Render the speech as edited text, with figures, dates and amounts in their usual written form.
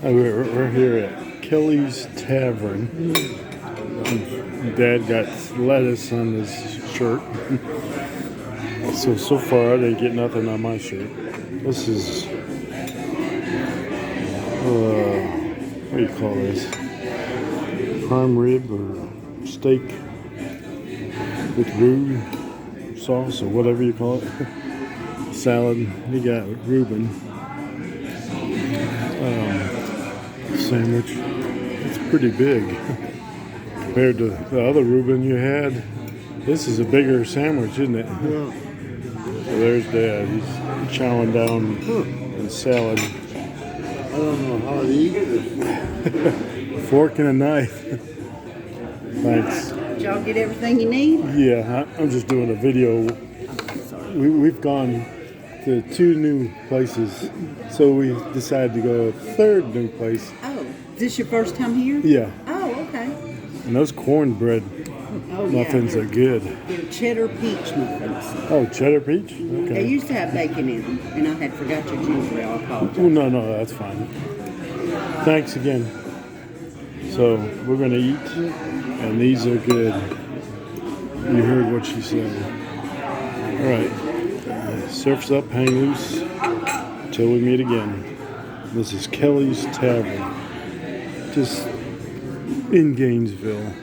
We're here at Kelly's Tavern. Dad got lettuce on his shirt. So far I didn't get nothing on my shirt. This is, what do you call this? Prime rib or steak with roux sauce or whatever you call it. Salad. You got Reuben. Sandwich. It's pretty big compared to the other Reuben you had. This is a bigger sandwich, isn't it? Yeah. So there's Dad. He's chowing down on salad. I don't know how to eat this. Fork and a knife. Thanks. Did y'all get everything you need? Yeah, I'm just doing a video. We've gone to 2 new places, so we decided to go to a 3rd new place. Oh, is this your first time here? Yeah, Oh, okay. and those cornbread Oh, muffins are good. They're cheddar peach muffins. Oh, cheddar peach? They Okay. used to have bacon in them, and I had forgot your ginger ale. I apologize. Oh, no, that's fine. Thanks again. So, we're going to eat, and these are good. You heard what she said. All right. Surf's up, hang loose. Till we meet again. This is Kelly's Tavern. Just in Gainesville.